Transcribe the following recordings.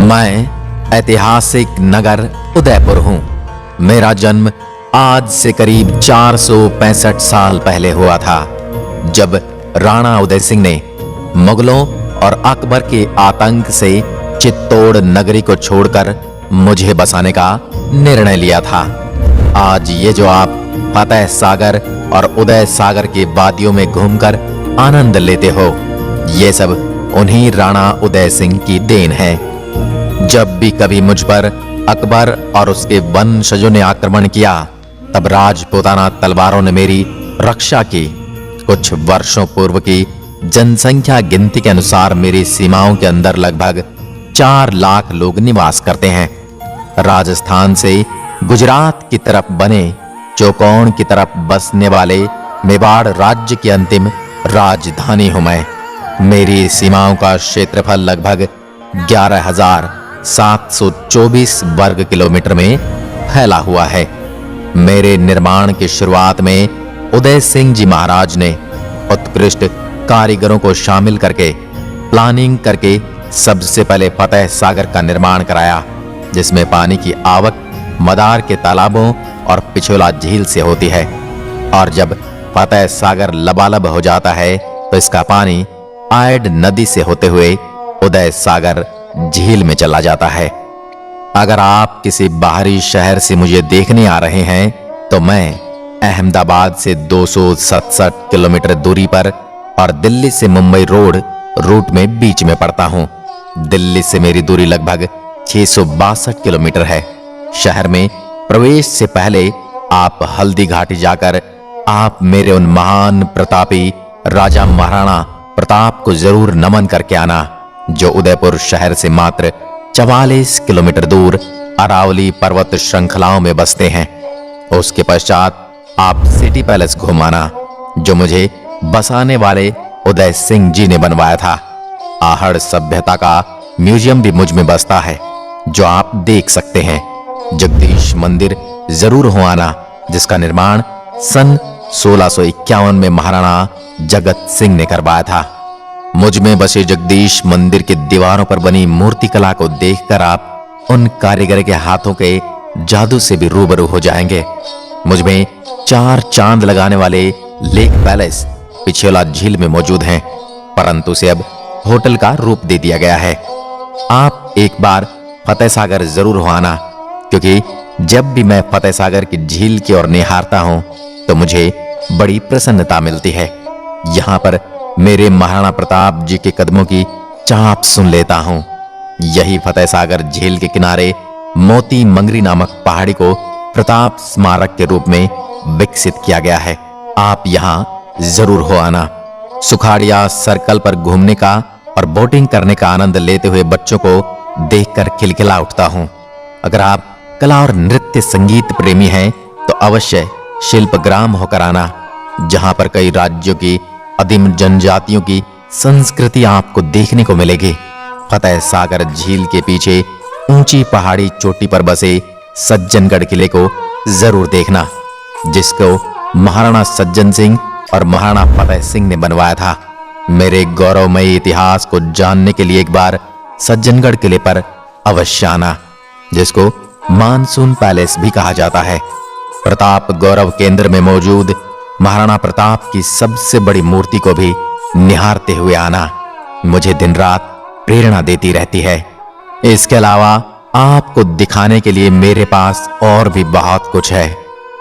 मैं ऐतिहासिक नगर उदयपुर हूँ। मेरा जन्म आज से करीब 465 साल पहले हुआ था, जब राणा उदय सिंह ने मुगलों और अकबर के आतंक से चित्तौड़ नगरी को छोड़कर मुझे बसाने का निर्णय लिया था। आज ये जो आप फतेह सागर और उदय सागर के वादियों में घूमकर आनंद लेते हो, ये सब उन्हीं राणा उदय सिंह की देन है। जब भी कभी मुझ पर अकबर और उसके वंशजों ने आक्रमण किया, तब राजपूताना तलवारों ने मेरी रक्षा की। कुछ वर्षों पूर्व की जनसंख्या गिनती के अनुसार मेरी सीमाओं के अंदर लगभग 4 लाख लोग निवास करते हैं। राजस्थान से गुजरात की तरफ बने चौकोन की तरफ बसने वाले मेवाड़ राज्य की अंतिम राजधानी हूं मैं। मेरी सीमाओं का क्षेत्रफल लगभग 11,724 वर्ग किलोमीटर में फैला हुआ है। मेरे निर्माण की शुरुआत में उदय सिंह जी महाराज ने उत्कृष्ट कारीगरों को शामिल करके प्लानिंग करके सबसे पहले फतेह सागर का निर्माण कराया, जिसमें पानी की आवक मदार के तालाबों और पिछोला झील से होती है, और जब फतेह सागर लबालब हो जाता है तो इसका पानी आयड नदी से होते हुए उदय सागर झील में चला जाता है। अगर आप किसी बाहरी शहर से मुझे देखने आ रहे हैं तो मैं अहमदाबाद से 267 किलोमीटर दूरी पर और दिल्ली से मुंबई रोड रूट में बीच में पड़ता हूं। दिल्ली से मेरी दूरी लगभग 662 किलोमीटर है। शहर में प्रवेश से पहले आप हल्दी घाटी जाकर आप मेरे उन महान प्रतापी राजा महाराणा प्रताप को जरूर नमन करके आना, जो उदयपुर शहर से मात्र 44 किलोमीटर दूर अरावली पर्वत श्रृंखलाओं में बसते हैं। उसके पश्चात आप सिटी पैलेस घुमाना, जो मुझे बसाने वाले उदय सिंह जी ने बनवाया था। आहड़ सभ्यता का म्यूजियम भी मुझ में बसता है, जो आप देख सकते हैं। जगदीश मंदिर जरूर हो आना, जिसका निर्माण सन 1651 में महाराणा जगत सिंह ने करवाया था। मुझ में बसे जगदीश मंदिर की दीवारों पर बनी मूर्ति कला को देखकर आप उन कारीगर के हाथों के जादू से भी रूबरू हो जाएंगे। मुझ में 4 चांद लगाने वाले लेक पैलेस पिछोला झील में मौजूद हैं, परंतु उसे अब होटल का रूप दे दिया गया है। आप एक बार फतेह सागर जरूर हो आना, क्योंकि जब भी मैं फतेह सागर की झील की ओर निहारता हूं तो मुझे बड़ी प्रसन्नता मिलती है। यहां पर मेरे महाराणा प्रताप जी के कदमों की चाप सुन लेता हूं। यही फतेह सागर झील के किनारे मोती मंगरी नामक पहाड़ी को प्रताप स्मारक के रूप में विकसित किया गया है। आप यहां जरूर हो आना। सुखाड़िया सर्कल पर घूमने का और बोटिंग करने का आनंद लेते हुए बच्चों को देखकर खिलखिला उठता हूं। अगर आप कला और नृत्य संगीत प्रेमी हैं तो अवश्य शिल्पग्राम होकर आना, जहां पर कई राज्यों की आदिम जनजातियों की संस्कृति आपको देखने को मिलेगी। फतेह सागर झील के पीछे ऊंची पहाड़ी चोटी पर बसे सज्जनगढ़ किले को जरूर देखना, जिसको महाराणा सज्जन सिंह और महाराणा फतेह सिंह ने बनवाया था। मेरे गौरवमयी इतिहास को जानने के लिए एक बार सज्जनगढ़ किले पर अवश्य आना, जिसको मानसून पैलेस भी कहा जाता है। प्रताप गौरव केंद्र में मौजूद महाराणा प्रताप की सबसे बड़ी मूर्ति को भी निहारते हुए आना मुझे दिन रात प्रेरणा देती रहती है। इसके अलावा आपको दिखाने के लिए मेरे पास और भी बहुत कुछ है।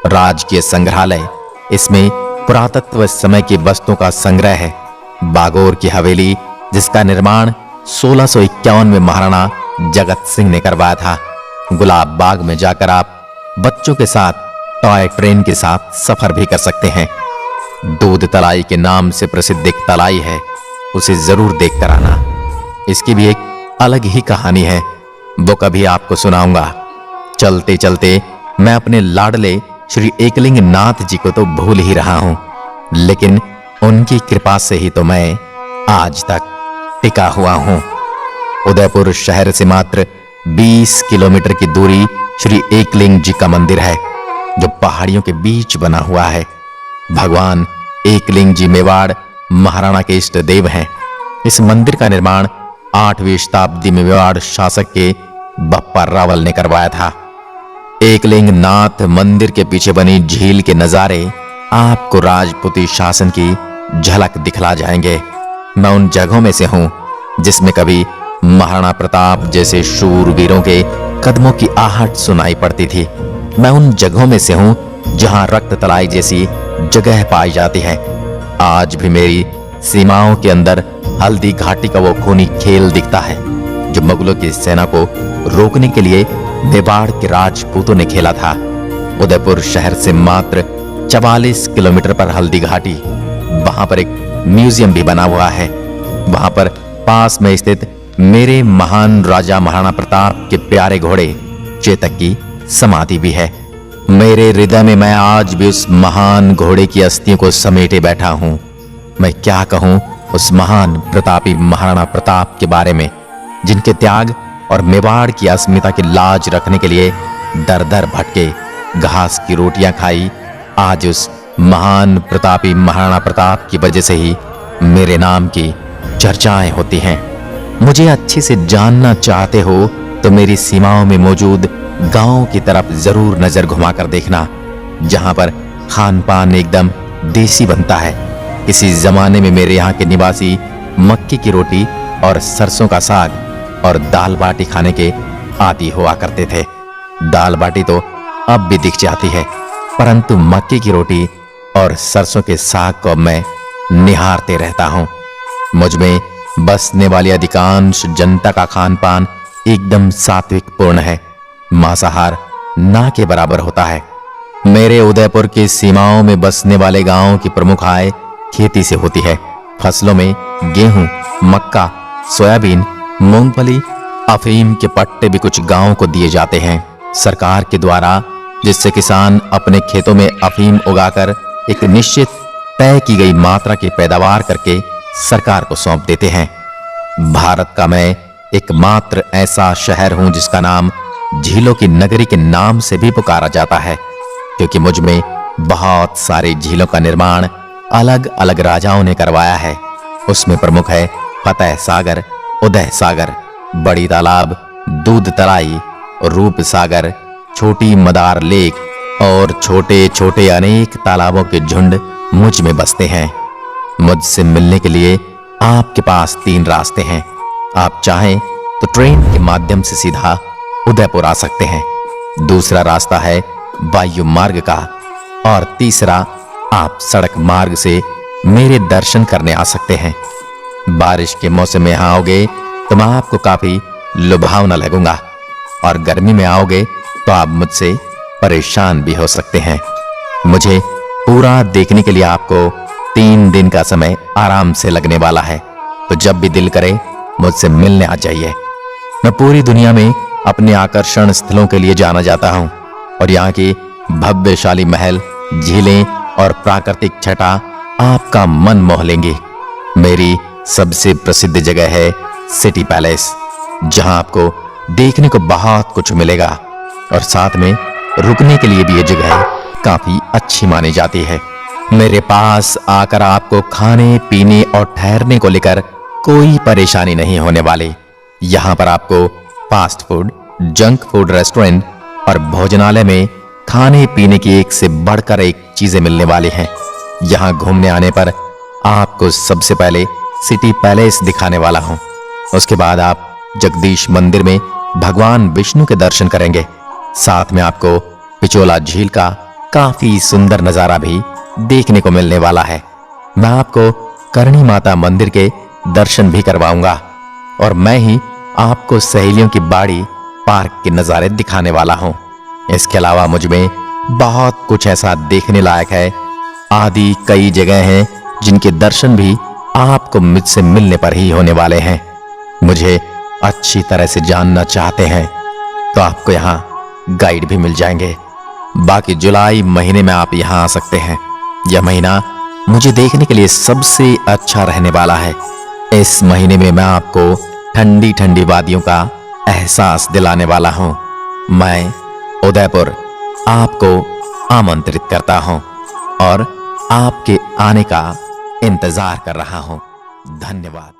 राजकीय संग्रहालय, इसमें पुरातत्व समय की वस्तुओं का संग्रह है। बागोर की हवेली, जिसका निर्माण 1651 में महाराणा जगत सिंह ने करवाया था। गुलाब बाग में जाकर आप बच्चों के साथ टॉय ट्रेन के साथ सफर भी कर सकते हैं। दूध तलाई के नाम से प्रसिद्ध एक तलाई है, उसे जरूर देखकर आना। इसकी भी एक अलग ही कहानी है, वो कभी आपको सुनाऊंगा। चलते चलते मैं अपने लाडले श्री एकलिंग नाथ जी को तो भूल ही रहा हूं, लेकिन उनकी कृपा से ही तो मैं आज तक टिका हुआ हूं। उदयपुर शहर से मात्र 20 किलोमीटर की दूरी श्री एकलिंग जी का मंदिर है, जो पहाड़ियों के बीच बना हुआ है। भगवान एकलिंग जी मेवाड़ महाराणा के इष्ट देव हैं। इस मंदिर का निर्माण 8वीं शताब्दी में मेवाड़ शासक के बप्पा रावल ने करवाया था। एकलिंग नाथ मंदिर के पीछे बनी झील के नजारे आपको राजपूती शासन की झलक दिखला जाएंगे। मैं उन जगहों में से हूं जिसमें कभी महाराणा प्रताप जैसे शूरवीरों के कदमों की आहट सुनाई पड़ती थी। मैं उन जगहों में से हूं जहां रक्त तलाई जैसी जगह पाई जाती है। आज भी मेरी सीमाओं के अंदर हल्दी घाटी का वो खूनी खेल दिखता है जो मुगलों की सेना को रोकने के लिए मेवाड़ के राजपूतों ने खेला था। उदयपुर शहर से मात्र 44 किलोमीटर पर हल्दी घाटी, वहां पर एक म्यूजियम भी बना हुआ है। वहां पर पास में स्थित मेरे महान राजा महाराणा प्रताप के प्यारे घोड़े चेतक की समाधि भी है। मेरे हृदय में मैं आज भी उस महान घोड़े की अस्थियों को समेटे बैठा हूं। मैं क्या कहूं उस महान प्रतापी महाराणा प्रताप के बारे में, जिनके त्याग और मेवाड़ की अस्मिता की लाज रखने के लिए दर दर भटके, घास की रोटियां खाई। आज उस महान प्रतापी महाराणा प्रताप की वजह से ही मेरे नाम की चर्चाएं होती हैं। मुझे अच्छे से जानना चाहते हो तो मेरी सीमाओं में मौजूद गांवों की तरफ जरूर नजर घुमाकर देखना, जहां पर खान पान एकदम देसी बनता है। किसी जमाने में मेरे यहाँ के निवासी मक्की की रोटी और सरसों का साग और दाल बाटी खाने के आदी हुआ करते थे। दाल बाटी तो अब भी दिख जाती है, परंतु मक्की की रोटी और सरसों के साग को मैं निहारते रहता हूं। मुझ में बसने वाली अधिकांश जनता का खान पान एकदम सात्विक पूर्ण है। मांसाहार ना के बराबर होता है। मेरे उदयपुर की सीमाओं में बसने वाले गांवों की प्रमुख आय खेती से होती है। फसलों में गेहूं, मक्का, सोयाबीन, मूंगफली, अफीम के पट्टे भी कुछ गांवों को दिए जाते हैं सरकार के द्वारा, जिससे किसान अपने खेतों में अफीम उगाकर एक निश्चित तय की गई मात्रा की पैदावार करके सरकार को सौंप देते हैं। भारत का मैं एकमात्र ऐसा शहर हूं जिसका नाम झीलों की नगरी के नाम से भी पुकारा जाता है, क्योंकि मुझ में बहुत सारी झीलों का निर्माण अलग अलग राजाओं ने करवाया है। उसमें प्रमुख है फतेह सागर, उदय सागर, बड़ी तालाब, दूध तलाई, रूप सागर, छोटी मदार लेक और छोटे छोटे अनेक तालाबों के झुंड मुझ में बसते हैं। मुझसे मिलने के लिए आपके पास 3 रास्ते हैं। आप चाहें तो ट्रेन के माध्यम से सीधा उदयपुर आ सकते हैं। दूसरा रास्ता है वायु मार्ग का और तीसरा आप सड़क मार्ग से मेरे दर्शन करने आ सकते हैं। बारिश के मौसम में यहाँ आओगे तो मैं आपको काफी लुभावना लगूंगा और गर्मी में आओगे तो आप मुझसे परेशान भी हो सकते हैं। मुझे पूरा देखने के लिए आपको 3 दिन का समय आराम से लगने वाला है, तो जब भी दिल करे मुझसे मिलने आ जाइए। मैं पूरी दुनिया में अपने आकर्षण स्थलों के लिए जाना जाता हूं और यहाँ की भव्यशाली महल, झीलें और प्राकृतिक छटा आपका मन मोह लेंगे। मेरी सबसे प्रसिद्ध जगह है सिटी पैलेस, जहां आपको देखने को बहुत कुछ मिलेगा और साथ में रुकने के लिए भी ये जगह काफी अच्छी मानी जाती है। मेरे पास आकर आपको खाने पीने और ठहरने को लेकर कोई परेशानी नहीं होने वाली। यहाँ पर आपको fast food, junk food restaurant और भोजनालय में खाने पीने की एक से बढ़कर एक चीजें मिलने वाली हैं। यहाँ घूमने आने पर आपको सबसे पहले सिटी पैलेस दिखाने वाला हूँ। उसके बाद आप जगदीश मंदिर में भगवान विष्णु के दर्शन करेंगे। साथ में आपको पिचोला झील का काफी सुंदर नजारा भी देखने को मिलने वाला है। मैं आपको करणी माता मंदिर के दर्शन भी करवाऊंगा और मैं ही आपको सहेलियों की बाड़ी पार्क के नजारे दिखाने वाला हूँ। इसके अलावा मुझ में बहुत कुछ ऐसा देखने लायक है। आदि कई जगह हैं जिनके दर्शन भी आपको मुझसे मिलने पर ही होने वाले हैं। मुझे अच्छी तरह से जानना चाहते हैं तो आपको यहाँ गाइड भी मिल जाएंगे। बाकी जुलाई महीने में आप यहाँ आ सकते हैं। यह महीना मुझे देखने के लिए सबसे अच्छा रहने वाला है। इस महीने में मैं आपको ठंडी ठंडी वादियों का एहसास दिलाने वाला हूँ। मैं उदयपुर आपको आमंत्रित करता हूँ और आपके आने का इंतजार कर रहा हूँ। धन्यवाद।